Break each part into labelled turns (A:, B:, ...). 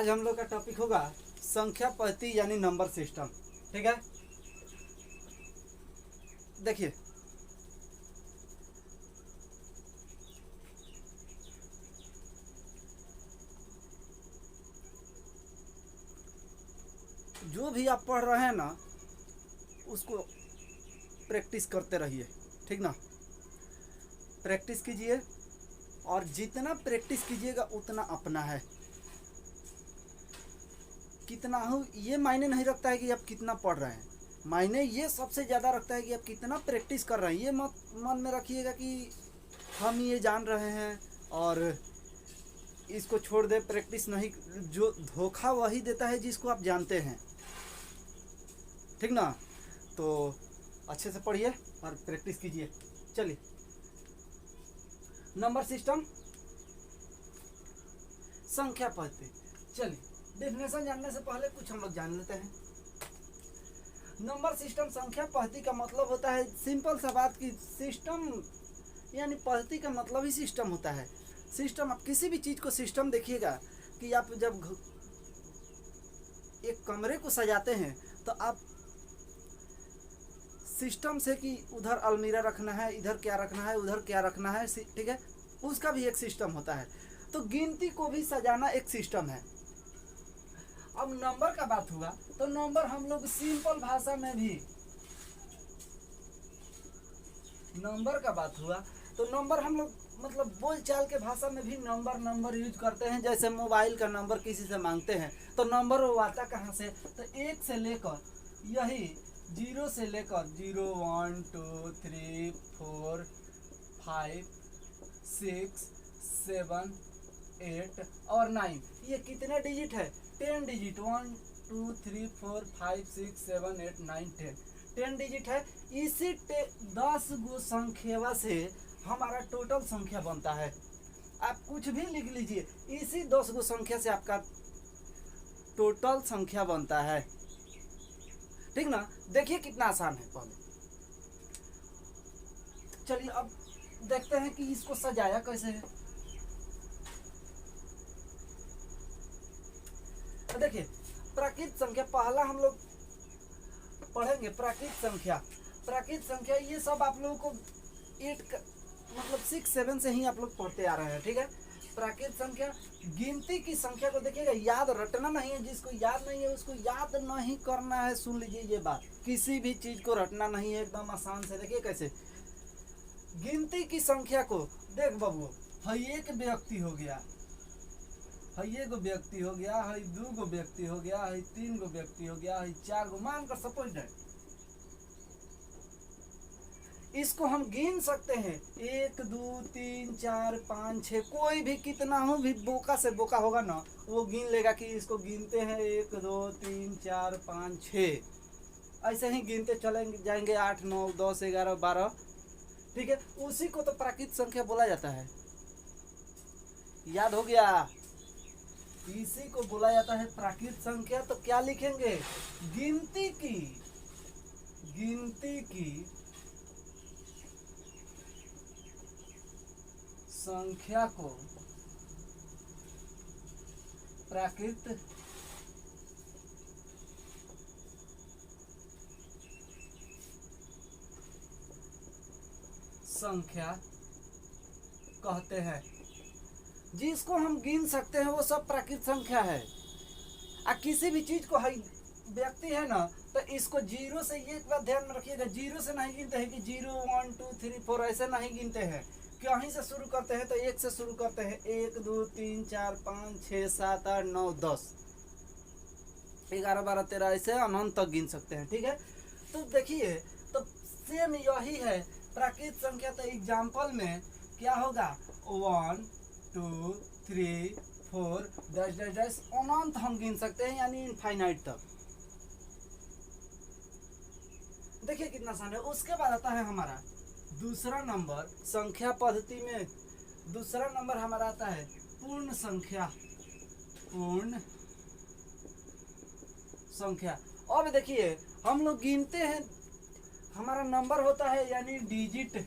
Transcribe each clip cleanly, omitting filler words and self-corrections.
A: आज हम लोग का टॉपिक होगा संख्या पद्धति यानी नंबर सिस्टम। ठीक है, देखिए जो भी आप पढ़ रहे हैं ना उसको प्रैक्टिस करते रहिए, ठीक ना। प्रैक्टिस कीजिए और जितना प्रैक्टिस कीजिएगा उतना अपना है। कितना हो ये मायने नहीं रखता है कि आप कितना पढ़ रहे हैं, मायने ये सबसे ज़्यादा रखता है कि आप कितना प्रैक्टिस कर रहे हैं। ये मत मन में रखिएगा कि हम ये जान रहे हैं और इसको छोड़ दे, प्रैक्टिस नहीं। जो धोखा वही देता है जिसको आप जानते हैं, ठीक ना। तो अच्छे से पढ़िए और प्रैक्टिस कीजिए। चलिए, नंबर सिस्टम, संख्या पद्धति। चलिए, डेफिनेशन जानने से पहले कुछ हम लोग जान लेते हैं। नंबर सिस्टम संख्या पद्धति का मतलब होता है, सिंपल सा बात की सिस्टम यानी पद्धति का मतलब ही सिस्टम होता है। सिस्टम, आप किसी भी चीज़ को सिस्टम देखिएगा कि आप जब एक कमरे को सजाते हैं तो आप सिस्टम से कि उधर अलमीरा रखना है, इधर क्या रखना है, उधर क्या रखना है, ठीक है, उसका भी एक सिस्टम होता है। तो गिनती को भी सजाना एक सिस्टम है। अब नंबर का बात हुआ तो नंबर हम लोग सिंपल भाषा में भी, नंबर का बात हुआ तो नंबर हम लोग मतलब बोलचाल के भाषा में भी नंबर यूज करते हैं। जैसे मोबाइल का नंबर किसी से मांगते हैं तो नंबर वो आता कहाँ से, तो एक से लेकर यही 0 से लेकर 0 1 2 3 4 5 6 7 8 और 9, ये कितने डिजिट है, 10 डिजिट। 1 2 3 4 5 6 7 8 9 10 डिजिट है। इसी 10 गो संख्या से हमारा टोटल संख्या बनता है। आप कुछ भी लिख लीजिए, इसी 10 गो संख्या से आपका टोटल संख्या बनता है, ठीक ना। देखिए कितना आसान है। पहले चलिए अब देखते हैं कि इसको सजाया कैसे है। तो देखिए, प्राकृत संख्या पहला हम लोग पढ़ेंगे। प्राकृत संख्या, प्राकृत संख्या ये सब आप लोगों को 8 मतलब 6 7 से ही आप लोग पढ़ते आ रहे हैं, ठीक है। प्राकृत संख्या गिनती की संख्या को देखिएगा, याद रटना नहीं है। जिसको याद नहीं है उसको याद नहीं करना है। सुन लीजिए ये बात, किसी भी चीज को रटना नहीं है, एकदम आसान से। देखिए कैसे गिनती की संख्या को, देख बाबू, है एक व्यक्ति हो गया, है एगो व्यक्ति हो गया, है 2 गो व्यक्ति हो गया, है 3 गो व्यक्ति हो गया, है 4 गो, मानकर सपोज दैट इसको हम गिन सकते हैं। 1 2 3 4 5 6, कोई भी कितना हो भी बोका से बोका होगा ना, वो गिन लेगा कि इसको गिनते हैं 1 2 3 4 5 6। ऐसे ही गिनते चलेंगे जाएंगे 8 9 10 11 12, ठीक है। उसी को तो प्राकृत संख्या बोला जाता है। याद हो गया, इसी को बोला जाता है प्राकृत संख्या। तो क्या लिखेंगे, गिनती की संख्या को प्राकृत संख्या कहते हैं। जिसको हम गिन सकते हैं वो सब प्राकृत संख्या है। किसी भी चीज को व्यक्ति है ना, तो इसको 0 से, एक बात ध्यान में रखिएगा, 0 से नहीं गिनते हैं कि 0 1 2 3 4, ऐसे नहीं गिनते हैं। कहीं से शुरू करते हैं तो 1 से शुरू करते हैं। 1 2 3 4 5 6 7 8 9 10 11 12 13, ऐसे अनंत तक गिन सकते हैं, ठीक है। तो देखिए, तो सेम यही है प्राकृत संख्या। तो एग्जाम्पल में क्या होगा, 1 2 3 4 डैश डैश डैश, अनंत हम गिन सकते हैं, यानी इनफाइनाइट तक। देखिए कितना आसान है। उसके बाद आता है हमारा दूसरा नंबर संख्या पद्धति में। दूसरा नंबर हमारा आता है पूर्ण संख्या। पूर्ण संख्या। अब देखिए हम लोग गिनते हैं, हमारा नंबर होता है यानी डिजिट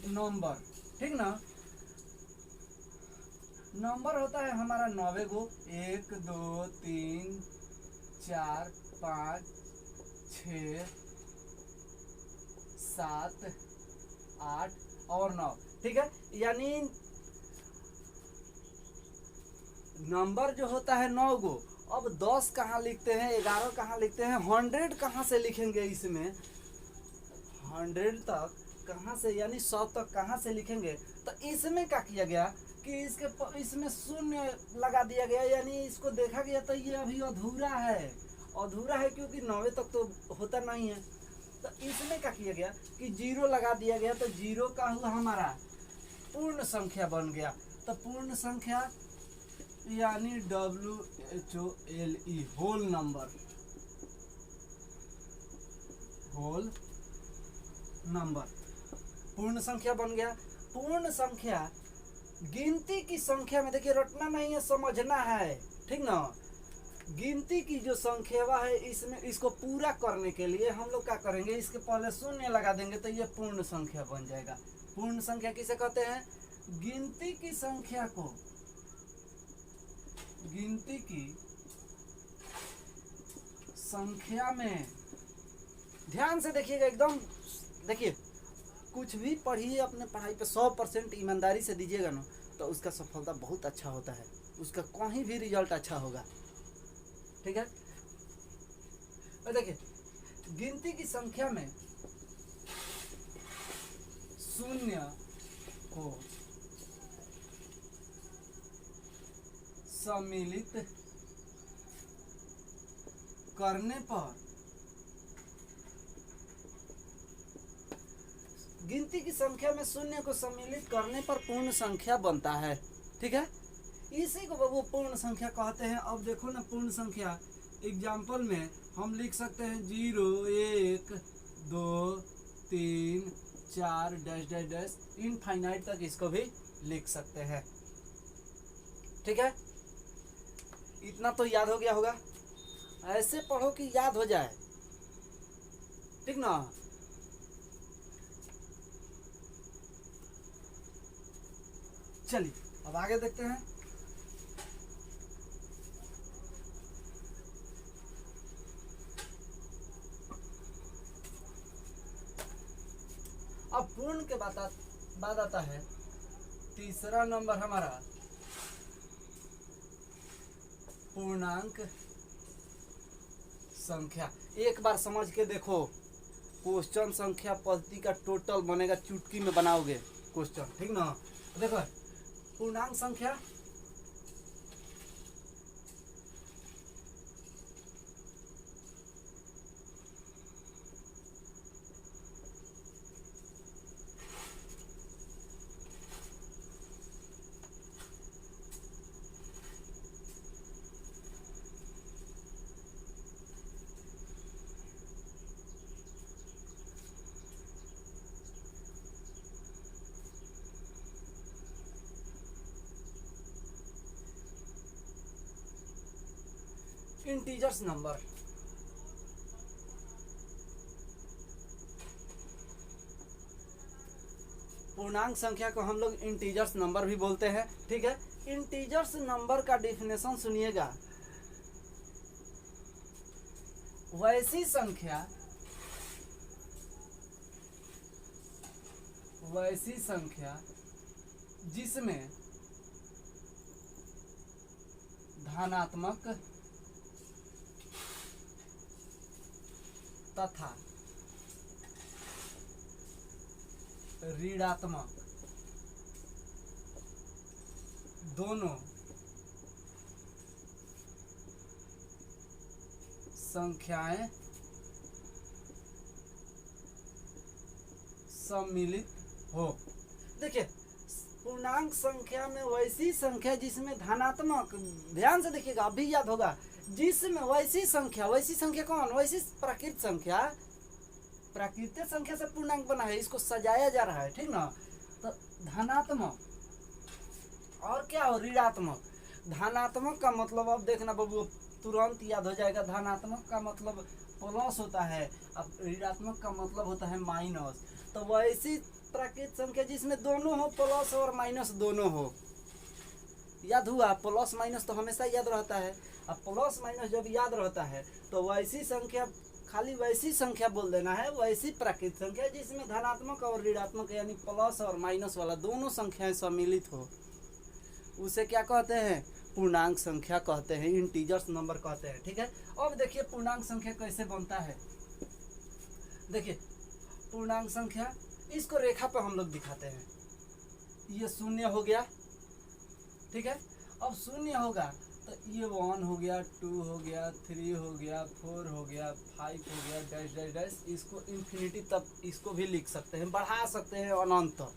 A: नंबर, ठीक ना। नंबर होता है हमारा 9 गो, 1 2 3 4 5 6 7 8 और 9, ठीक है। यानी नंबर जो होता है 9 गो। अब 10 कहाँ लिखते हैं, 11 कहाँ लिखते हैं, 100 कहाँ से लिखेंगे, इसमें 100 तक कहाँ से, यानी 100 तक कहाँ से लिखेंगे। तो इसमें क्या किया गया कि इसमें शून्य लगा दिया गया, यानी इसको देखा गया तो ये अभी अधूरा है, अधूरा है क्योंकि 9 तक तो होता नहीं है। तो इसमें क्या किया गया कि 0 लगा दिया गया, तो 0 का हुआ हमारा पूर्ण संख्या बन गया। तो पूर्ण संख्या यानी WHOLE, whole number, whole number पूर्ण संख्या बन गया। पूर्ण संख्या गिनती की संख्या में, देखिए रटना नहीं है, समझना है, ठीक ना। गिनती की जो संख्या है, इसमें इसको पूरा करने के लिए हम लोग क्या करेंगे, इसके पहले शून्य लगा देंगे तो ये पूर्ण संख्या बन जाएगा। पूर्ण संख्या किसे कहते हैं, गिनती की संख्या को, गिनती की संख्या में, ध्यान से देखिएगा एकदम, देखिए कुछ भी पढ़िए अपने पढ़ाई पे 100% ईमानदारी से दीजिएगा ना, तो उसका सफलता बहुत अच्छा होता है, उसका कहीं भी रिजल्ट अच्छा होगा, ठीक है। और देखिए गिनती की संख्या में शून्य को सम्मिलित करने पर, गिनती की संख्या में शून्य को सम्मिलित करने पर पूर्ण संख्या बनता है, ठीक है। इसी को वो पूर्ण संख्या कहते हैं। अब देखो ना, पूर्ण संख्या एग्जाम्पल में हम लिख सकते हैं 0 1 2 3 4 डैश डैश डैश इनफाइनाइट तक इसको भी लिख सकते हैं, ठीक है। इतना तो याद हो गया होगा, ऐसे पढ़ो कि याद हो जाए, ठीक ना। चलिए अब आगे देखते हैं। अब पूर्ण के बाद आता है तीसरा नंबर हमारा पूर्णांक संख्या। एक बार समझ के देखो, क्वेश्चन संख्या पद्धति का टोटल बनेगा, चुटकी में बनाओगे क्वेश्चन, ठीक ना। देखो पूर्णांक संख्या इंटीजर्स नंबर, पूर्णांक संख्या को हम लोग इंटीजर्स नंबर भी बोलते हैं, ठीक है। इंटीजर्स नंबर का डेफिनेशन सुनिएगा, वैसी संख्या जिसमें धनात्मक तथा ऋणात्मक दोनों संख्याएं सम्मिलित हो। देखिए पूर्णांक संख्या में वैसी संख्या जिसमें धनात्मक, ध्यान से देखिएगा अभी याद होगा, जिसमें वैसी संख्या कौन, वैसी प्राकृत संख्या, प्राकृतिक संख्या से पूर्णांक बना है, इसको सजाया जा रहा है, ठीक ना। तो धनात्मक और क्या हो, ऋणात्मक। धनात्मक का मतलब अब देखना बाबू, तुरंत याद हो जाएगा, धनात्मक का मतलब प्लस होता है, अब ऋणात्मक का मतलब होता है माइनस। तो वैसी प्राकृत संख्या जिसमें दोनों हो, प्लस और माइनस दोनों हो, याद हुआ, प्लस माइनस तो हमेशा याद रहता है। अब प्लस माइनस जब याद रहता है तो वैसी संख्या, खाली वैसी संख्या बोल देना है, वैसी प्राकृत संख्या जिसमें धनात्मक और ऋणात्मक यानी प्लस और माइनस वाला दोनों संख्याएं सम्मिलित हो, उसे क्या कहते हैं? पूर्णांक संख्या कहते हैं, इंटीजर्स नंबर कहते हैं। ठीक है, अब देखिए पूर्णांक संख्या कैसे बनता है। देखिए पूर्णांक संख्या, इसको रेखा पर हम लोग दिखाते हैं। ये शून्य हो गया, ठीक है। अब शून्य होगा तो ये 1 हो गया, 2 हो गया, 3 हो गया, 4 हो गया, 5 हो गया, डैश डैश डैश। इसको इन्फिनिटी तक इसको भी लिख सकते हैं, बढ़ा सकते हैं अनंत तक।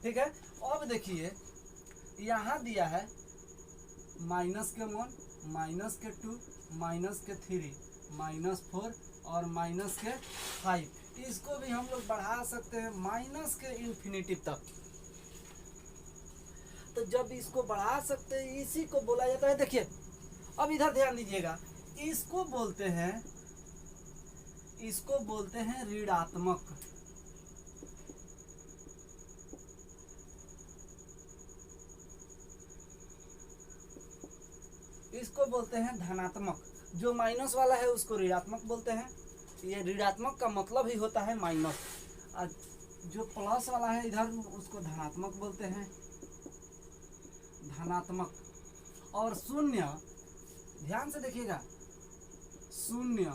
A: ठीक है, अब देखिए यहाँ दिया है -1, -2, -3, -4 और -5। इसको भी हम लोग बढ़ा सकते हैं -इन्फिनिटी तक। तो जब इसको बढ़ा सकते हैं, इसी को बोला जाता है, देखिए अब इधर ध्यान दीजिएगा, इसको बोलते हैं ऋणात्मक। इसको बोलते हैं धनात्मक। जो माइनस वाला है उसको ऋणात्मक बोलते हैं। ये ऋणात्मक का मतलब ही होता है माइनस। और जो प्लस वाला है इधर, उसको धनात्मक बोलते हैं, धनात्मक। और शून्य, ध्यान से देखिएगा, शून्य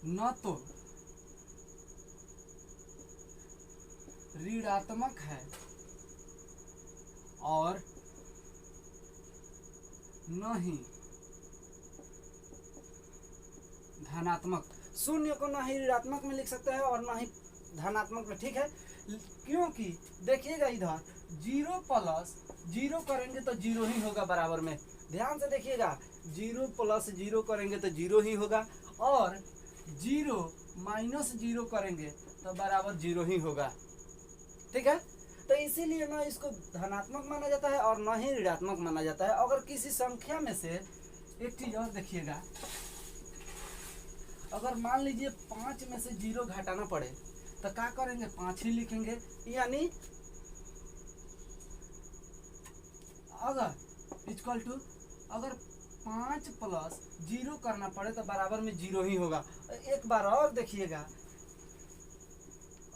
A: न तो ऋणात्मक है और न ही धनात्मक। शून्य को न ही ऋणात्मक में लिख सकते हैं और न ही धनात्मक में। ठीक है, क्योंकि देखिएगा इधर 0 + 0 करेंगे तो 0 ही होगा बराबर में। ध्यान से देखिएगा, 0 + 0 करेंगे तो 0 ही होगा, और 0 - 0 करेंगे तो बराबर 0 ही होगा। ठीक है, तो इसीलिए ना इसको धनात्मक माना जाता है और न ही ऋणात्मक माना जाता है। अगर किसी संख्या में से एक चीज और देखिएगा, अगर मान लीजिए 5 में से 0 घटाना पड़े तो क्या करेंगे? 5 ही लिखेंगे। यानी अगर इक्वल टू, अगर 5 + 0 करना पड़े तो बराबर में 0 ही होगा। एक बार और देखिएगा,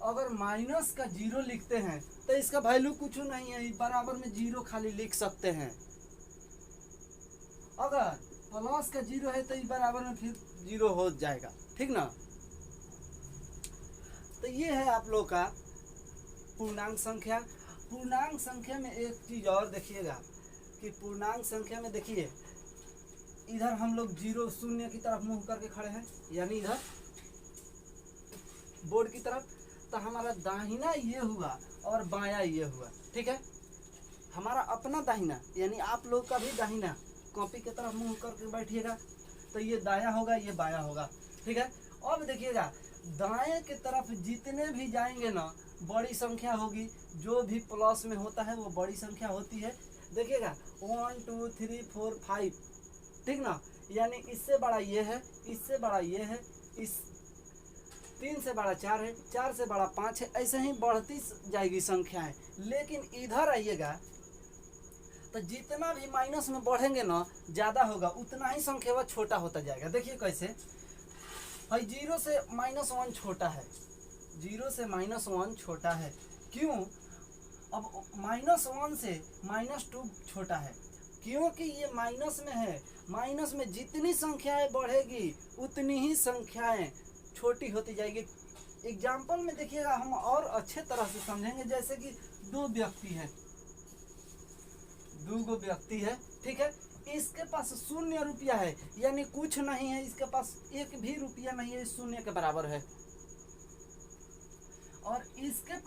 A: अगर माइनस का 0 लिखते हैं तो इसका वैल्यू कुछ नहीं है, बराबर में 0 खाली लिख सकते हैं। अगर प्लस का 0 है तो इस बराबर में फिर 0 हो जाएगा। ठीक ना? तो ये है आप लोग का पूर्णांक संख्या। पूर्णांक संख्या में एक चीज और देखिएगा कि पूर्णांक संख्या में देखिए, इधर हम लोग 0 शून्य की तरफ मुंह करके खड़े हैं, यानी इधर बोर्ड की तरफ। तो हमारा दाहिना ये हुआ और बायां ये हुआ। ठीक है, हमारा अपना दाहिना यानी आप लोग का भी दाहिना, कॉपी की तरफ मुंह करके बैठिएगा तो ये दायां होगा, ये बायां होगा। ठीक है, अब देखिएगा दाएं की तरफ जितने भी जाएंगे ना, बड़ी संख्या होगी। जो भी प्लस में होता है वो बड़ी संख्या होती है। देखिएगा 1 2 3 4 5, ठीक ना? यानी इससे बड़ा ये है, इससे बड़ा ये है, इस 3 से बड़ा 4 है, 4 से बड़ा 5 है, ऐसे ही बढ़ती जाएगी संख्याएं। लेकिन इधर आइएगा तो जितना भी माइनस में बढ़ेंगे ना, ज्यादा होगा, उतना ही संख्या वह छोटा होता जाएगा। देखिए कैसे, भाई 0 से -1 छोटा है, 0 से -1 छोटा है। क्यों? अब -1 से -2 छोटा है, क्योंकि ये माइनस में है। माइनस में जितनी संख्याएं बढ़ेगी उतनी ही संख्याएं छोटी होती जाएगी। एग्जाम्पल में देखिएगा, हम और अच्छे तरह से समझेंगे। जैसे कि 2 व्यक्ति है, 2 व्यक्ति है, ठीक है। इसके पास 0 रुपया है, यानी कुछ नहीं है, इसके पास 1 भी रुपया नहीं है, 0 के बराबर है। और इसके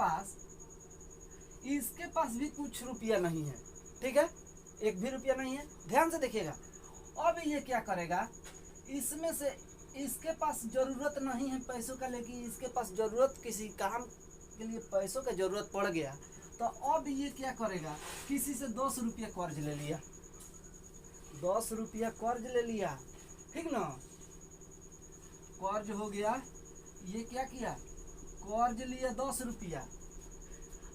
A: पास भी कुछ रुपया नहीं है, ठीक है, 1 भी रुपया नहीं है। ध्यान से देखिएगा, अब ये क्या करेगा, इसमें से इसके पास जरूरत नहीं है पैसों का, लेकिन इसके पास जरूरत, किसी काम के लिए पैसों का जरूरत पड़ गया, तो अब ये क्या करेगा, किसी से 10 रुपया कर्ज ले लिया, 10 रुपया कर्ज ले लिया, ठीक ना? कर्ज हो गया, ये क्या किया, कर्ज लिया 10 रुपया।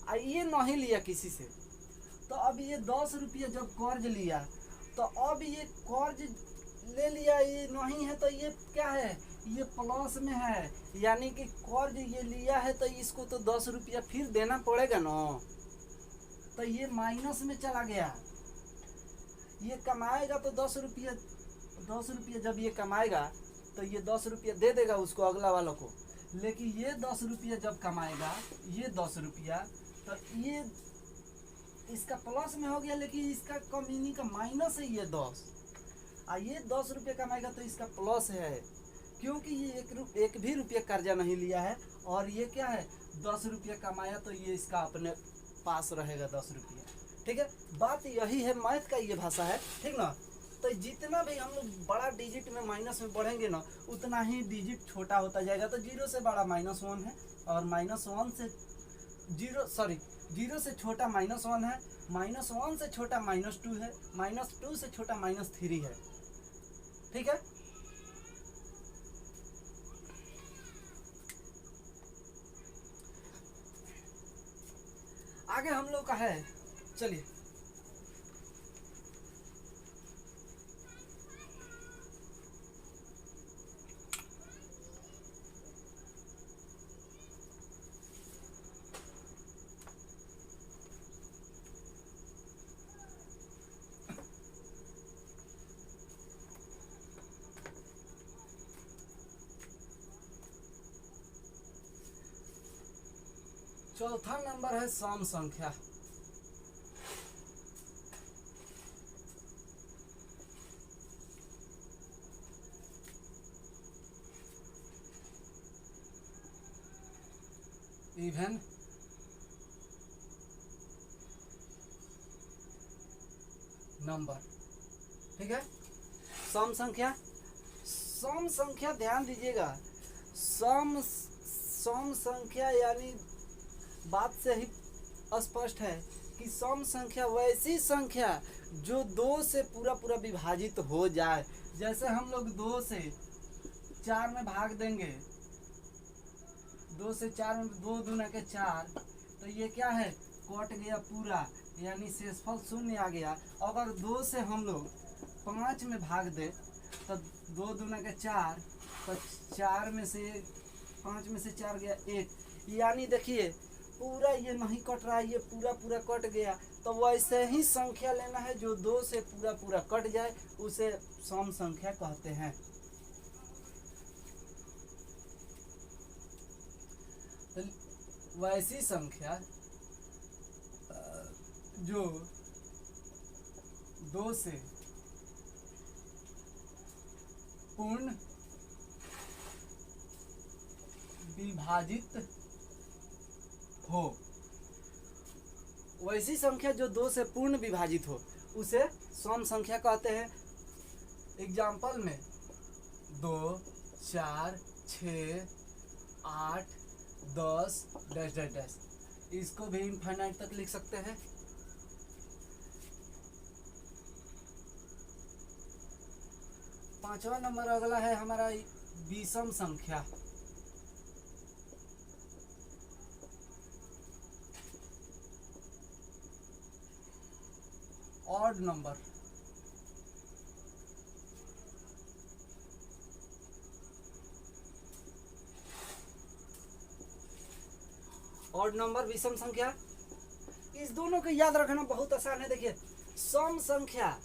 A: ये नहीं लिया किसी से, तो अब ये 10 रुपये जब कर्ज लिया, तो अब ये कर्ज ले लिया, ये नहीं है तो ये क्या है, ये प्लस में है, यानी कि कर्ज ये लिया है तो इसको तो 10 रुपया फिर देना पड़ेगा ना, तो ये माइनस में चला गया। ये कमाएगा तो 10 रुपया जब ये कमाएगा तो ये 10 रुपया दे देगा उसको अगला वालों को, लेकिन ये 10 रुपया जब कमाएगा, ये 10 रुपया, तो ये इसका प्लस में हो गया, लेकिन इसका कमीनी का माइनस है ये 10, और ये 10 रुपया कमाएगा तो इसका प्लस है, क्योंकि ये एक भी रुपया कर्जा नहीं लिया है, और ये क्या है 10 रुपया कमाया तो ये इसका अपने पास रहेगा 10 रुपया। ठीक है, बात यही है, मैथ का ये भाषा है, ठीक ना। तो जितना भी हम लोग बड़ा डिजिट में माइनस में बढ़ेंगे ना, उतना ही डिजिट छोटा होता जाएगा। तो 0 से बड़ा -1 है, और -1 से 0 से छोटा -1 है, -1 से छोटा -2 है, -2 से छोटा -3 है। ठीक है, आगे हम लोग का है, चलिए चौथा नंबर है सम संख्या। Even number. ठीक है, सम संख्या ध्यान दीजिएगा, सम संख्या यानी बात से ही स्पष्ट है कि सम संख्या वैसी संख्या जो 2 से पूरा विभाजित हो जाए। जैसे हम लोग 2 से 4 में भाग देंगे, 2 से 4 में 2 दूना के 4, तो ये क्या है, कट गया पूरा, यानी शेषफल 0 आ गया। अगर 2 से हम लोग 5 में भाग दे तो 2 दूना के 4, तो 4 में से 5 में से 4 गया 1, यानी देखिए पूरा ये नहीं कट रहा है, ये पूरा कट गया। तो वैसे ही संख्या लेना है जो 2 से पूरा कट जाए, उसे सम संख्या कहते हैं। वैसी संख्या जो 2 से पूर्ण विभाजित हो, वैसी संख्या जो 2 से पूर्ण विभाजित हो उसे सम संख्या कहते हैं। एग्जाम्पल में 2, 4, 6, 8, 10 डैश डैश डैश, इसको भी इनफाइनाइट तक लिख सकते हैं। पांचवा नंबर अगला है हमारा विषम संख्या। Odd number. ऑड नंबर, विषम संख्या, इस दोनों को याद रखना बहुत आसान है। देखिए, सम संख्या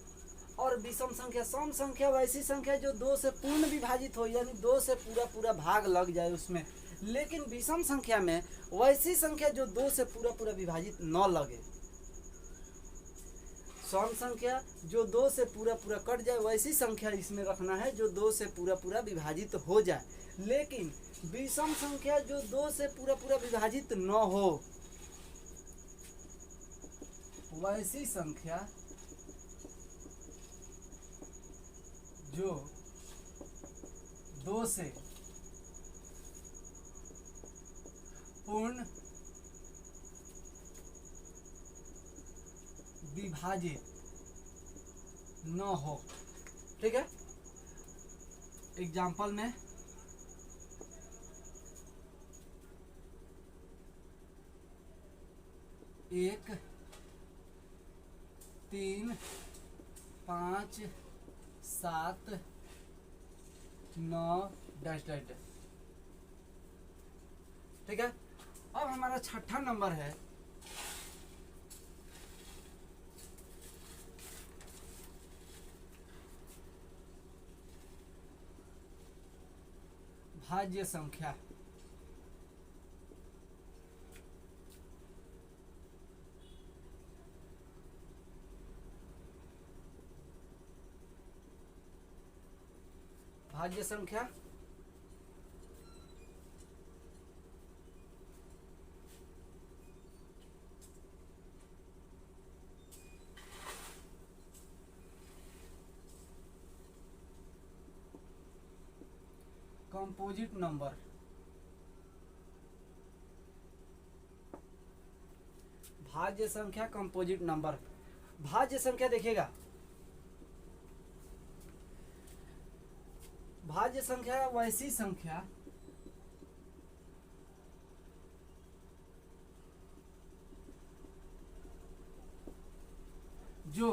A: और विषम संख्या। सम संख्या वैसी संख्या जो 2 से पूर्ण विभाजित हो, यानी 2 से पूरा भाग लग जाए उसमें। लेकिन विषम संख्या में वैसी संख्या जो 2 से पूरा विभाजित न लगे। सम संख्या जो 2 से पूरा कट जाए, वैसी संख्या इसमें रखना है जो 2 से पूरा विभाजित हो जाए। लेकिन विषम संख्या जो 2 से पूरा विभाजित न हो, वैसी संख्या जो 2 से पूर्ण विभाजित न हो। ठीक है, एग्जाम्पल में 2 1 3 5 7 9 डैश डैश डैश। ठीक है, अब हमारा छठा नंबर है भाज्य संख्या। भाज्य संख्या कंपोजिट नंबर। भाज्य संख्या कंपोजिट नंबर। भाज्य संख्या देखिएगा, भाज्य संख्या वैसी संख्या जो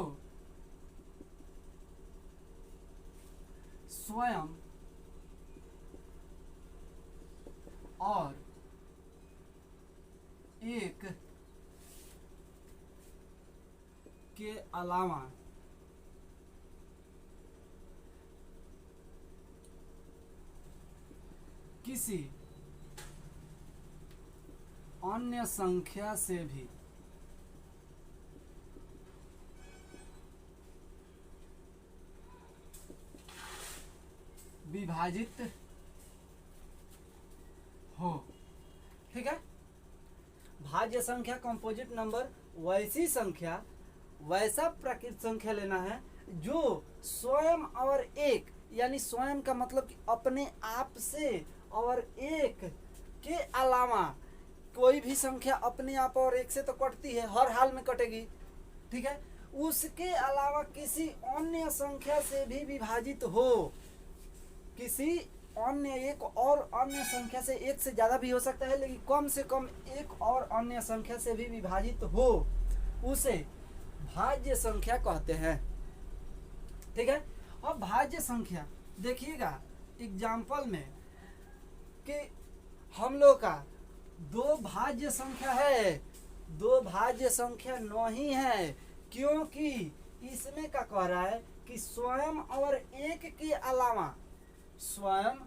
A: स्वयं और एक के अलावा किसी अन्य संख्या से भी विभाजित हो। ठीक है, भाज्य संख्या कंपोजिट नंबर वैसी संख्या, वैसा प्राकृत संख्या लेना है जो स्वयं और एक, यानी स्वयं का मतलब कि अपने आप से, और एक के अलावा कोई भी संख्या अपने आप और एक से तो कटती है, हर हाल में कटेगी। ठीक है, उसके अलावा किसी अन्य संख्या से भी विभाजित हो। किसी अन्य एक और अन्य संख्या से, एक से ज्यादा भी हो सकता है लेकिन कम से कम एक और अन्य संख्या से भी विभाजित हो, उसे भाज्य संख्या कहते हैं। ठीक है, अब भाज्य संख्या देखिएगा एग्जाम्पल में कि हम लोग का दो भाज्य संख्या है, दो भाज्य संख्या नहीं है, क्योंकि इसमें क्या कह रहा है कि स्वयं और एक के अलावा, स्वयं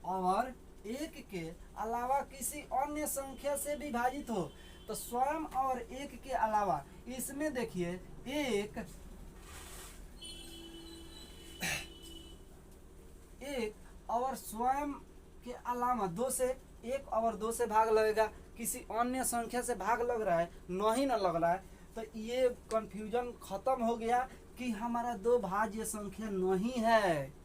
A: और एक के अलावा किसी अन्य संख्या से विभाजित हो। तो स्वयं और एक के अलावा, इसमें देखिए एक और स्वयं के अलावा दो से, एक और दो से भाग लगेगा, किसी अन्य संख्या से भाग लग रहा है, नहीं ना लग रहा है, तो ये कंफ्यूजन खत्म हो गया कि हमारा दो भाज्य संख्या नहीं है।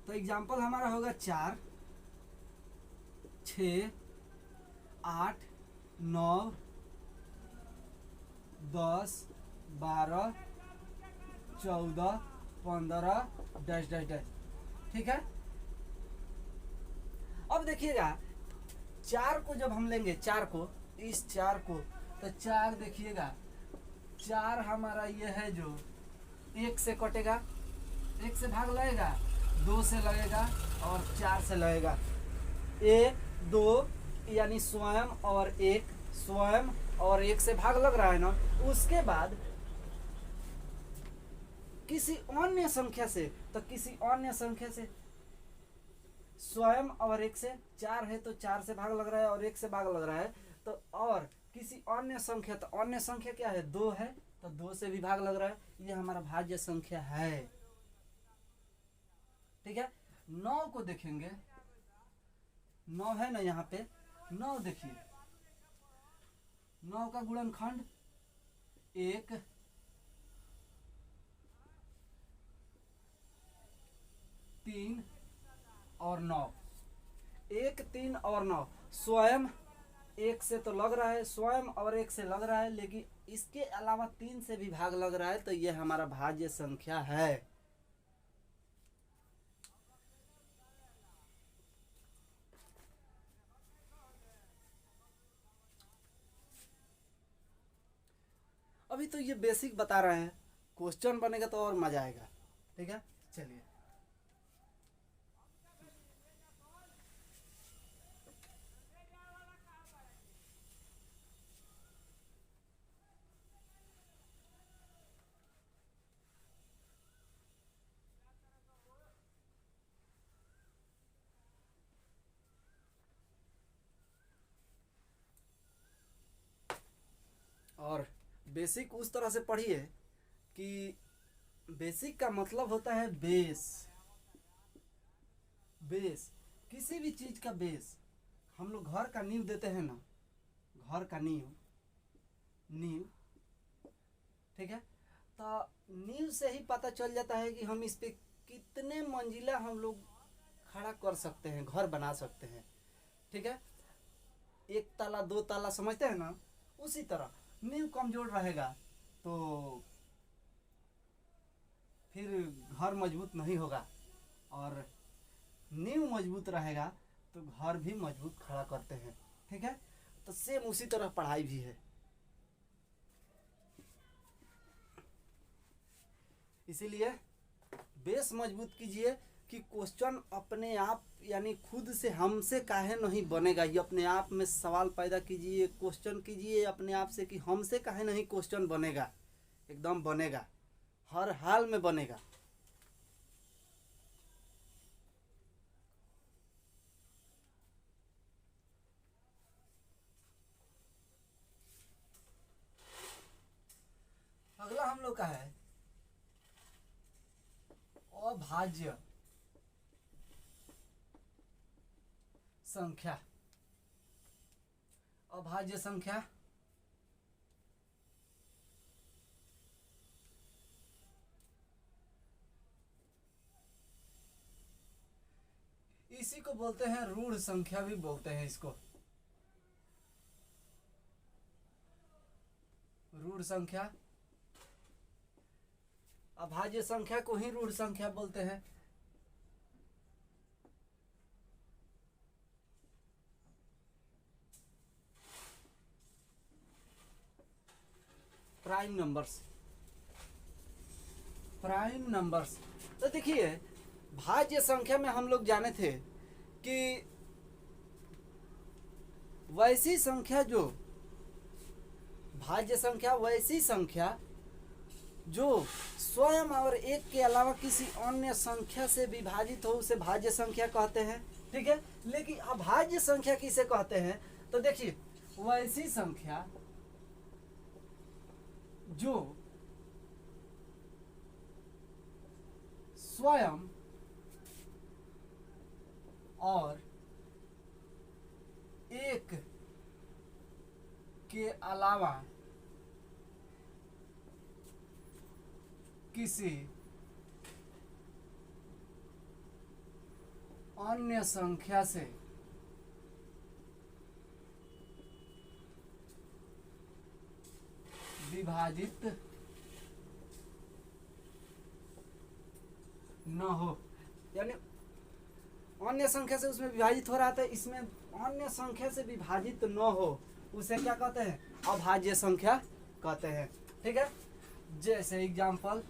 A: तो एग्जाम्पल हमारा होगा 4 6 8 9 10 12 14 15 डैश डैश डैश। ठीक है, अब देखिएगा 4 को जब हम लेंगे, 4 को, इस 4 को, तो 4 देखिएगा, 4 हमारा ये है जो एक से कटेगा, एक से भाग लगेगा, 2 से लगेगा और 4 से लगेगा। 1 2 यानी स्वयं और एक, स्वयं और एक से भाग लग रहा है ना, उसके बाद किसी अन्य संख्या से, तो किसी अन्य संख्या से स्वयं और एक से, 4 है तो 4 से भाग लग रहा है और एक से भाग लग रहा है, तो और किसी अन्य संख्या, तो अन्य संख्या क्या है, 2 है, तो 2 से भी भाग लग रहा है, ये हमारा भाज्य संख्या है। ठीक है, 9 को देखेंगे, 9 है ना यहाँ पे, 9 देखिए, 9 का गुणनखंड 1 3 और 9, 1 3 और 9, स्वयं एक से तो लग रहा है, स्वयं और एक से लग रहा है, लेकिन इसके अलावा 3 से भी भाग लग रहा है, तो यह हमारा भाज्य संख्या है। अभी तो ये बेसिक बता रहे हैं, क्वेश्चन बनेगा तो और मजा आएगा। ठीक है, चलिए। और बेसिक उस तरह से पढ़िए कि बेसिक का मतलब होता है बेस। बेस, किसी भी चीज का बेस। हम लोग घर का नींव देते हैं ना, घर का नींव, नींव, ठीक है। तो नींव से ही पता चल जाता है कि हम इस पे कितने मंजिला हम लोग खड़ा कर सकते हैं, घर बना सकते हैं। ठीक है, एक ताला दो ताला समझते हैं ना, उसी तरह नींव कमजोर रहेगा तो फिर घर मजबूत नहीं होगा, और नींव मजबूत रहेगा तो घर भी मजबूत खड़ा करते हैं। ठीक है, तो सेम उसी तरह पढ़ाई भी है। इसीलिए बेस मजबूत कीजिए कि क्वेश्चन अपने आप यानी खुद से हमसे काहे नहीं बनेगा। ये अपने आप में सवाल पैदा कीजिए, क्वेश्चन कीजिए अपने आप से कि हमसे काहे नहीं क्वेश्चन बनेगा। एकदम बनेगा, हर हाल में बनेगा। अगला हम लोग का है अभाज्य संख्या। अभाज्य संख्या इसी को बोलते हैं रूढ़ संख्या भी बोलते हैं इसको, रूढ़ संख्या। अभाज्य संख्या को ही रूढ़ संख्या बोलते हैं। Prime numbers, prime numbers. तो देखिए भाज्य संख्या में हम लोग जाने थे कि वैसी संख्या जो भाज्य संख्या, वैसी संख्या जो स्वयं और एक के अलावा किसी अन्य संख्या से विभाजित हो उसे भाज्य संख्या कहते हैं। ठीक है, लेकिन अभाज्य संख्या किसे कहते हैं? तो देखिए वैसी संख्या जो स्वयं और एक के अलावा किसी अन्य संख्या से विभाजित न हो, यानी अन्य संख्या से उसमें विभाजित हो रहा था, इसमें अन्य संख्या से विभाजित न हो, उसे क्या कहते हैं? अभाज्य संख्या कहते हैं। ठीक है, जैसे एग्जाम्पल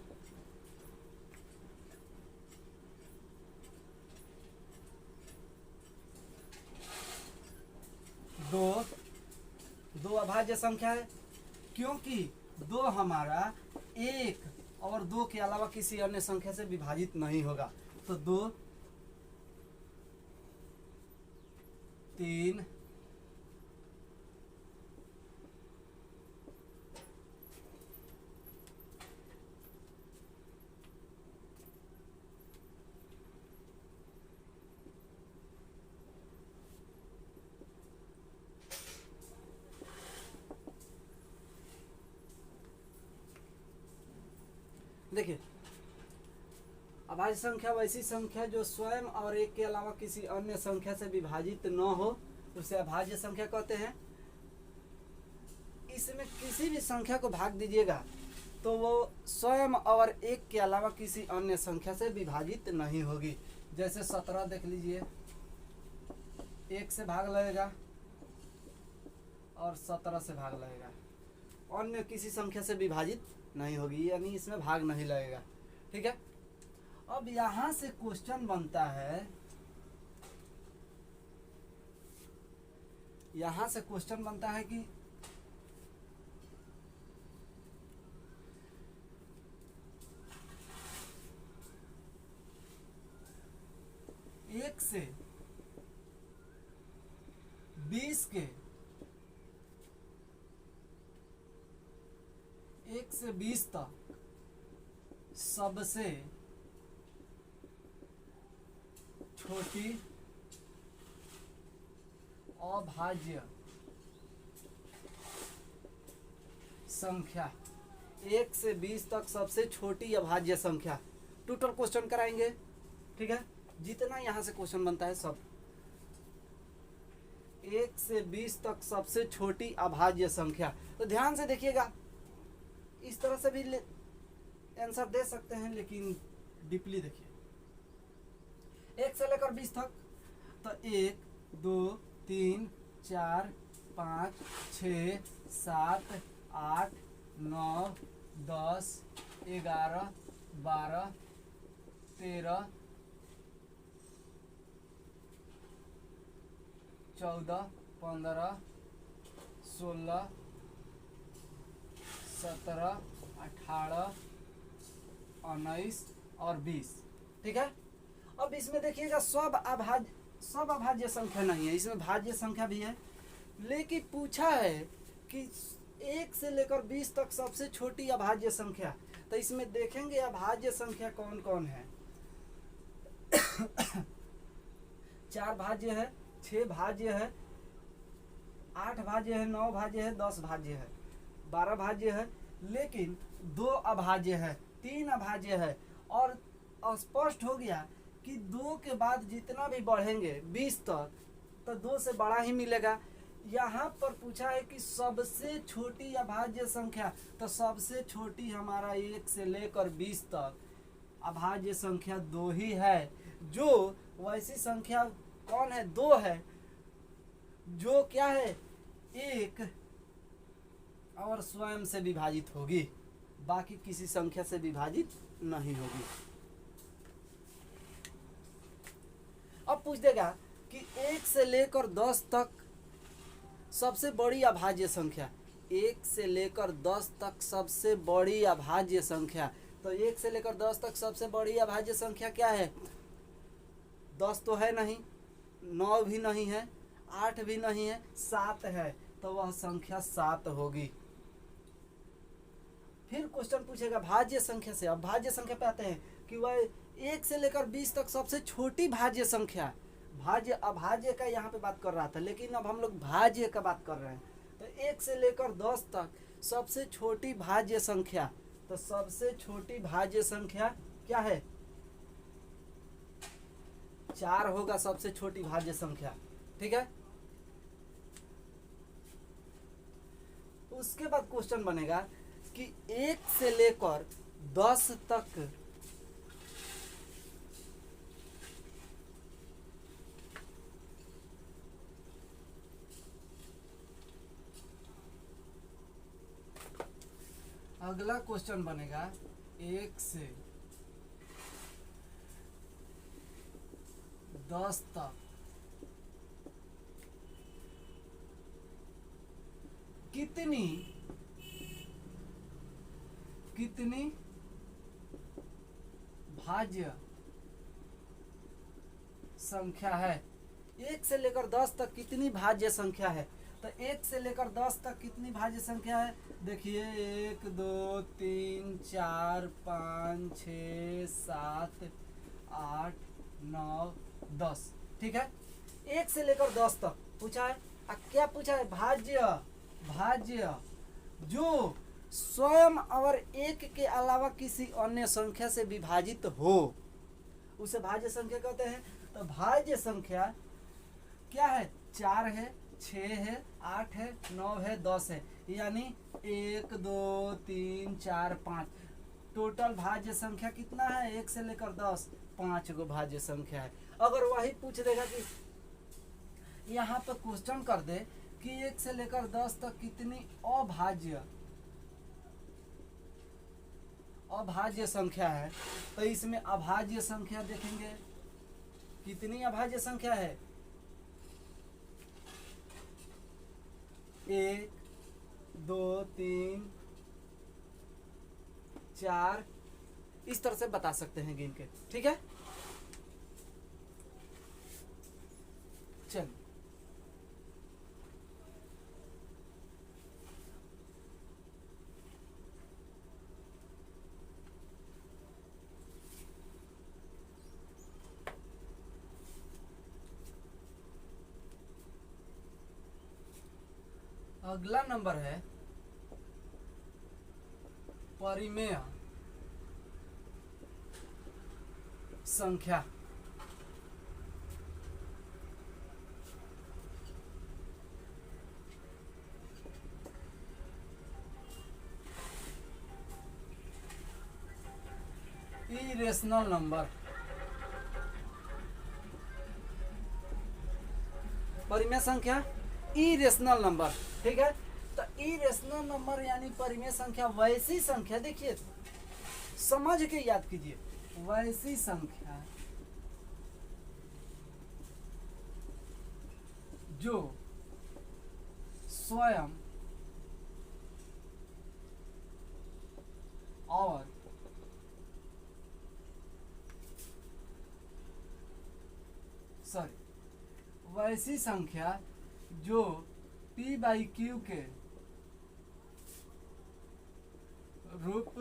A: 2 अभाज्य संख्या है क्योंकि 2 हमारा 1 और 2 के अलावा किसी अन्य संख्या से विभाजित नहीं होगा। तो 2 3 देखिए अभाज्य संख्या वैसी संख्या जो स्वयं और एक के अलावा किसी अन्य संख्या से विभाजित न हो उसे अभाज्य संख्या कहते हैं। इसमें किसी भी संख्या को भाग दीजिएगा तो वो स्वयं और एक के अलावा किसी अन्य संख्या से विभाजित नहीं होगी। जैसे 17 देख लीजिए, 1 से भाग लगेगा और 17 से भाग लगेगा, अन्य किसी संख्या से विभाजित नहीं होगी, यानी इसमें भाग नहीं लगेगा। ठीक है, अब यहां से क्वेश्चन बनता है, यहां से क्वेश्चन बनता है कि एक से 20 के, 1 से 20 तक सबसे छोटी अभाज्य संख्या, 1 से 20 तक सबसे छोटी अभाज्य संख्या, टोटल क्वेश्चन कराएंगे। ठीक है, जितना यहां से क्वेश्चन बनता है सब, 1 से 20 तक सबसे छोटी अभाज्य संख्या। तो ध्यान से देखिएगा, इस तरह से भी आंसर दे सकते हैं, लेकिन डीपली देखिए। 1 से लेकर 20 तक, तो 1 2 3 4 5 6 7 8 9 10 11 12 13 14 15 16 17 18 19 और 20। ठीक है, अब इसमें देखिएगा सब अभाज्य संख्या नहीं है, इसमें भाज्य संख्या भी है, लेकिन पूछा है कि 1 से लेकर 20 तक सबसे छोटी अभाज्य संख्या। तो इसमें देखेंगे अभाज्य संख्या कौन कौन है। 4 भाज्य है, 6 भाज्य है, 8 भाज्य है, 9 भाज्य है, 10 भाज्य है, 12 भाज्य है, लेकिन 2 अभाज्य है, 3 अभाज्य है। और स्पष्ट हो गया कि 2 के बाद जितना भी बढ़ेंगे 20 तक, तो 2 से बड़ा ही मिलेगा। यहाँ पर पूछा है कि सबसे छोटी अभाज्य संख्या, तो सबसे छोटी हमारा 1 से लेकर 20 तक अभाज्य संख्या 2 ही है। जो वैसी संख्या कौन है? 2 है, जो क्या है? 1 और स्वयं से विभाजित होगी, बाकी किसी संख्या से विभाजित नहीं होगी। अब पूछ देगा कि 1 से लेकर 10 तक सबसे बड़ी अभाज्य संख्या, 1 से लेकर 10 तक सबसे बड़ी अभाज्य संख्या। तो 1 से लेकर 10 तक सबसे बड़ी अभाज्य संख्या क्या है? 10 तो है नहीं, 9 भी नहीं है, 8 भी नहीं है, 7 है, तो वह संख्या 7 होगी। फिर क्वेश्चन पूछेगा भाज्य संख्या से। अब भाज्य संख्या पे आते हैं कि वह 1 से लेकर 20 तक सबसे छोटी भाज्य संख्या, भाज्य अभाज्य का यहाँ पे बात कर रहा था, लेकिन अब हम लोग भाज्य का बात कर रहे हैं। तो 1 से लेकर 10 तक सबसे छोटी भाज्य संख्या, तो सबसे छोटी भाज्य संख्या क्या है? 4 होगा सबसे छोटी भाज्य संख्या। ठीक है, उसके बाद क्वेश्चन बनेगा कि 1 से लेकर 10 तक अगला क्वेश्चन बनेगा 1 से 10 तक कितनी भाज्य संख्या है? 1 से लेकर 10 तक कितनी भाज्य संख्या है? तो 1 से लेकर 10 तक कितनी भाज्य संख्या है? देखिए 1 2 3 4 5 6 7 8 9 10। ठीक है, 1 से लेकर 10 तक पूछा है। क्या पूछा है? भाज्य जो स्वयं और 1 के अलावा किसी अन्य संख्या से विभाजित हो, उसे भाज्य संख्या कहते हैं। तो भाज्य संख्या क्या है? 4 है, 6 है, 8 है, 9 है, 10 है, यानी 1 2 3 4 5। टोटल भाज्य संख्या कितना है? 1 से लेकर 10, 5 गो भाज्य संख्या है। अगर वही पूछ देगा कि यहाँ पर क्वेश्चन कर दे कि 1 से लेकर 10 तक कितनी अभाज्य अभाज्य संख्या है, तो इसमें अभाज्य संख्या देखेंगे कितनी अभाज्य संख्या है, 1 2 3 4, इस तरह से बता सकते हैं गिन के। ठीक है, चल अगला नंबर है परिमेय संख्या। इरेशनल नंबर, परिमेय संख्या इरेशनल नंबर। ठीक है, तो इरेशनल नंबर यानी परिमेय संख्या वैसी संख्या, देखिए समझ के याद कीजिए, वैसी संख्या जो स्वयं और वैसी संख्या जो P बाई Q के रूप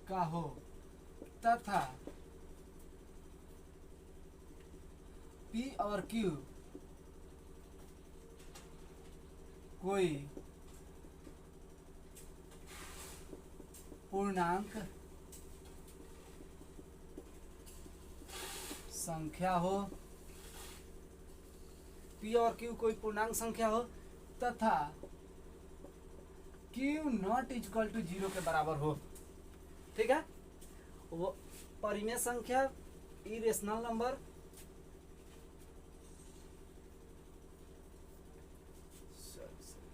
A: का हो तथा P और Q कोई पूर्णांक संख्या हो, P और Q कोई पूर्णांक संख्या हो तथा Q नॉट इक्वल टू 0 के बराबर हो। ठीक है, वो परिमेय संख्या इरेशनल नंबर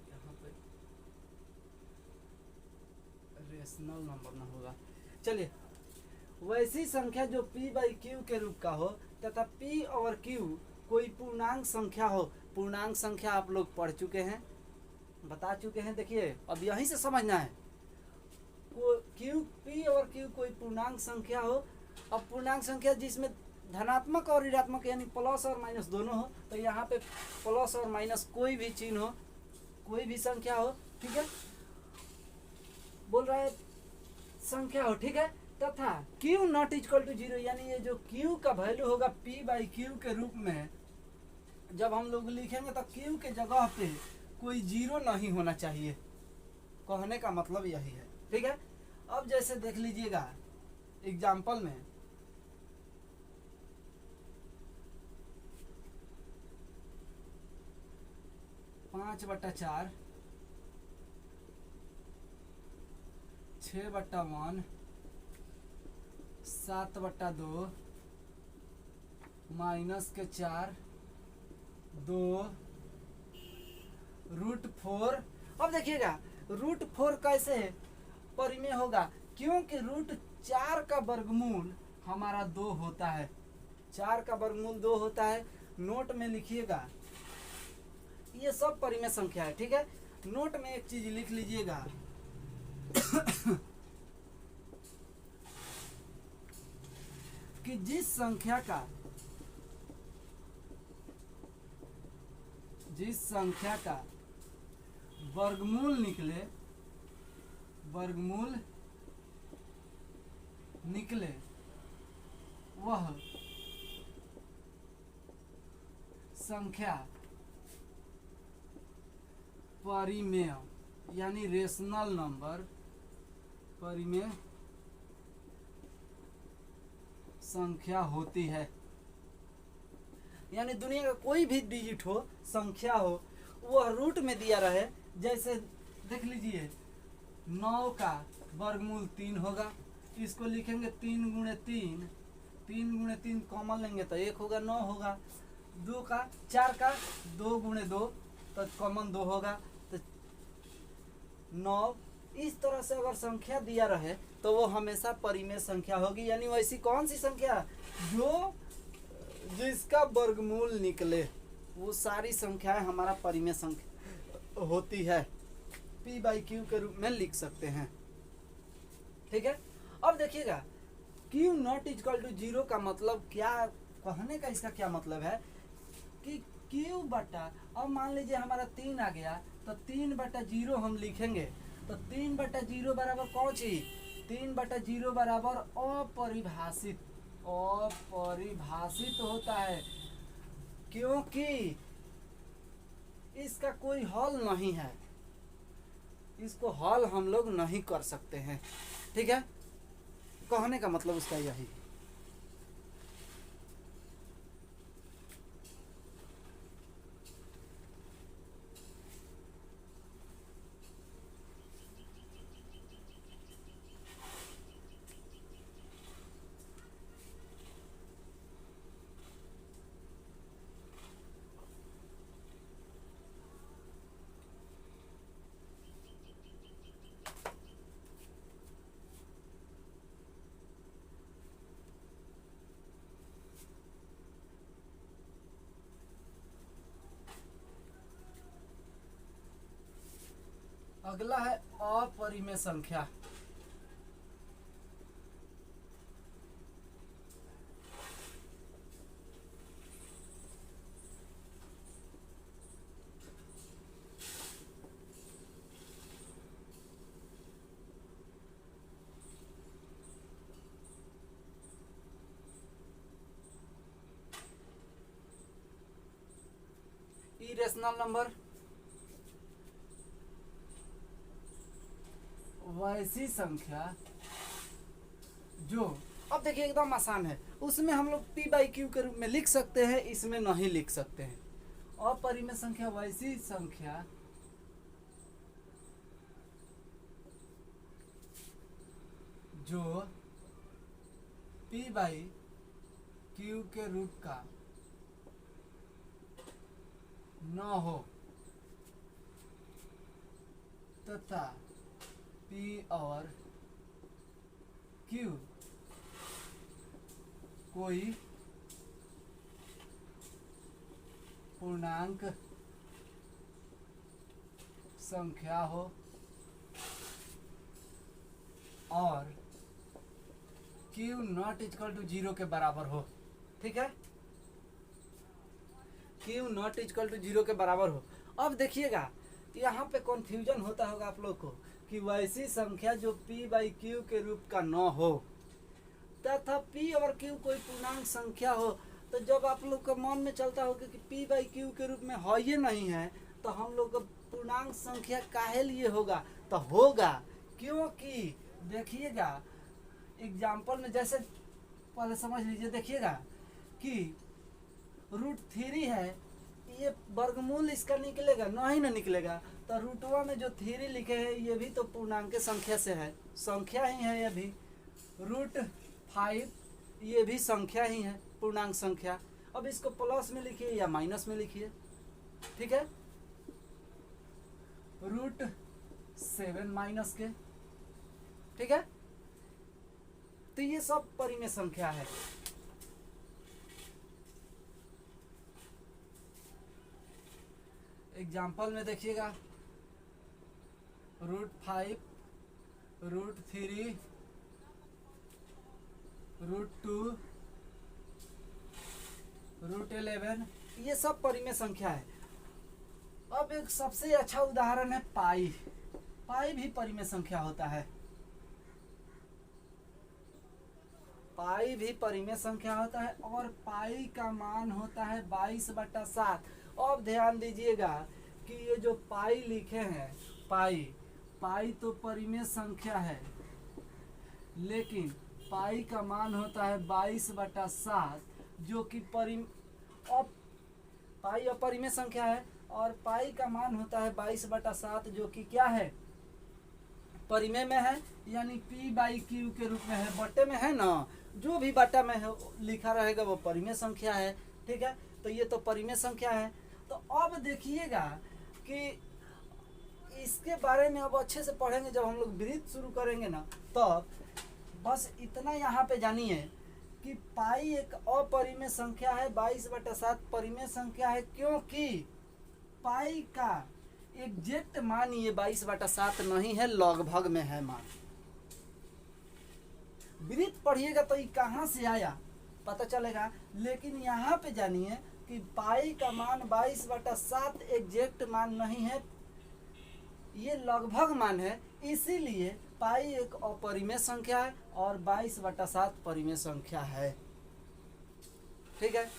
A: यहाँ पे रेशनल नंबर ना होगा, चलिए वैसी संख्या जो P बाई Q के रूप का हो तथा P और Q कोई पूर्णांक संख्या हो। पूर्णांक संख्या आप लोग पढ़ चुके हैं, बता चुके हैं। देखिए अब यहीं से समझना है, P और Q कोई पूर्णांक संख्या हो। अब पूर्णांक संख्या जिसमें धनात्मक और ऋणात्मक यानी प्लस और माइनस दोनों हो, तो यहाँ पे प्लस और माइनस कोई भी चिन्ह हो, कोई भी संख्या हो। ठीक है, बोल रहा है संख्या हो। ठीक है, तथा Q नॉट इक्वल टू 0 यानी ये जो Q का वैल्यू होगा P बाई Q के रूप में जब हम लोग लिखेंगे तो Q के जगह पे कोई 0 नहीं होना चाहिए, कहने का मतलब यही है। ठीक है, अब जैसे देख लीजिएगा एग्जाम्पल में, पाँच बट्टा 4, 6/1, 7/2, -4, 2, √4। अब देखिएगा √4 कैसे है परिमेय होगा, क्योंकि √4 का वर्गमूल हमारा 2 होता है। 4 का वर्गमूल 2 होता है। नोट में लिखिएगा, ये सब परिमेय संख्या है। ठीक है, नोट में एक चीज लिख लीजिएगा कि जिस संख्या का वर्गमूल निकले वह संख्या परिमेय यानी रेशनल नंबर, परिमेय संख्या होती है। यानी दुनिया का कोई भी डिजिट हो, संख्या हो, वह रूट में दिया रहे। जैसे देख लीजिए 9 का वर्गमूल 3 होगा, इसको लिखेंगे 3 × 3, 3 × 3 कॉमन लेंगे तो 1 होगा, 9 होगा। 4 का 2 × 2 तो कॉमन 2 होगा, तो 9 इस तरह से अगर संख्या दिया रहे तो वो हमेशा परिमेय संख्या होगी। यानी वैसी कौन सी संख्या जो जिसका वर्गमूल निकले, वो सारी संख्याएं हमारा परिमेय संख्या होती है, p बाई क्यू के रूप में लिख सकते हैं। ठीक है, अब देखिएगा q नॉट इक्वल टू 0 का मतलब क्या, कहने का इसका क्या मतलब है कि q बटा, अब मान लीजिए हमारा 3 आ गया तो 3/0 हम लिखेंगे, तो 3/0 बराबर कौन चीज, 3/0 बराबर अपरिभाषित, अपरिभाषित होता है क्योंकि इसका कोई हल नहीं है, इसको हल हम लोग नहीं कर सकते हैं। ठीक है, कहने का मतलब उसका यही। अगला है अपरिमेय संख्या। इरेशनल नंबर वैसी संख्या जो, अब देखिए एकदम आसान है, उसमें हम लोग p बाई क्यू के रूप में लिख सकते हैं, इसमें नहीं लिख सकते हैं। अपरिमेय संख्या वैसी संख्या जो p बाई क्यू के रूप का न हो तथा p और q कोई पूर्णांक संख्या हो और q नॉट इक्वल टू 0 के बराबर हो। ठीक है, q नॉट इक्वल टू 0 के बराबर हो। अब देखिएगा यहाँ पे कंफ्यूजन होता होगा आप लोग को कि वैसी संख्या जो p बाई क्यू के रूप का न हो तथा p और q कोई पूर्णांक संख्या हो, तो जब आप लोग का मन में चलता होगा कि p बाई क्यू के रूप में है ये नहीं है, तो हम लोग का पूर्णांक संख्या काहे लिए होगा, तो होगा क्योंकि देखिएगा एग्जाम्पल में, जैसे पहले समझ लीजिए, देखिएगा कि √3 है, ये वर्गमूल इसका निकलेगा नहीं ना निकलेगा, तो √1 में जो 3 लिखे हैं ये भी तो पूर्णांक संख्या से है, संख्या ही है, ये भी √5 ये भी संख्या ही है, पूर्णांक संख्या। अब इसको प्लस में लिखिए या माइनस में लिखिए। ठीक है, √7 माइनस के। ठीक है, तो ये सब परिमेय संख्या है। एग्जाम्पल में देखिएगा √5 √3 √2 √11 ये सब परिमेय संख्या है। अब एक सबसे अच्छा उदाहरण है पाई। पाई भी परिमेय संख्या होता है, पाई भी परिमेय संख्या होता है और पाई का मान होता है 22/7। अब ध्यान दीजिएगा कि ये जो पाई लिखे हैं, पाई तो परिमेय संख्या है, लेकिन पाई का मान होता है 22/7 जो कि पाई अपरिमेय संख्या है और पाई का मान होता है 22/7 जो कि क्या है, परिमेय में है, यानी p बाई क्यू के रूप में है, बट्टे में है ना, जो भी बट्टा में है लिखा रहेगा वो परिमेय संख्या है। ठीक है, तो ये तो परिमेय संख्या है। तो अब देखिएगा कि इसके बारे में अब अच्छे से पढ़ेंगे जब हम लोग वृत्त शुरू करेंगे ना, तब बस इतना यहाँ पे जानिए कि पाई एक अपरिमेय संख्या है, 22/7 परिमेय संख्या है, क्योंकि पाई का एग्जैक्ट मान ये 22/7 नहीं है, लगभग में है मान। वृत्त पढ़िएगा तो ये कहाँ से आया पता चलेगा, लेकिन यहाँ पे जानिए कि पाई का मान 22/7 एग्जैक्ट मान नहीं है, ये लगभग मान है। इसीलिए पाई एक अपरिमेय संख्या है और 22/7 परिमेय संख्या है। ठीक है,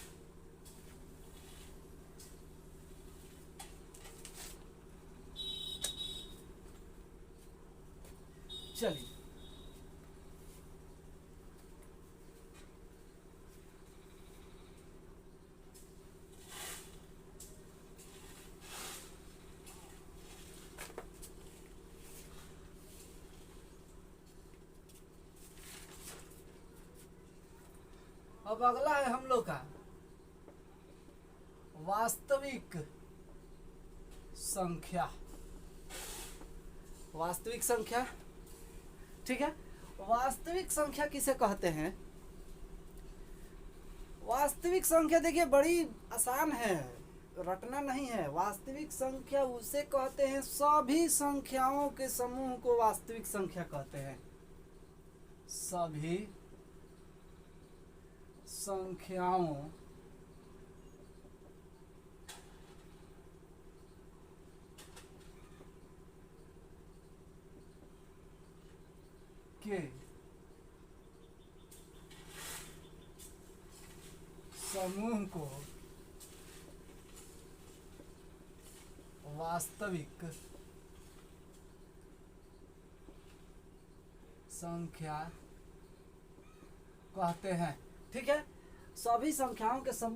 A: चलिए अब अगला है हम लोग का वास्तविक संख्या। वास्तविक संख्या, ठीक है। वास्तविक संख्या किसे कहते हैं? वास्तविक संख्या देखिए बड़ी आसान है, रटना नहीं है। वास्तविक संख्या उसे कहते हैं, सभी संख्याओं के समूह को वास्तविक संख्या कहते हैं। सभी संख्याओं के समूह को वास्तविक संख्या कहते हैं। ठीक है, सभी संख्याओं के समूह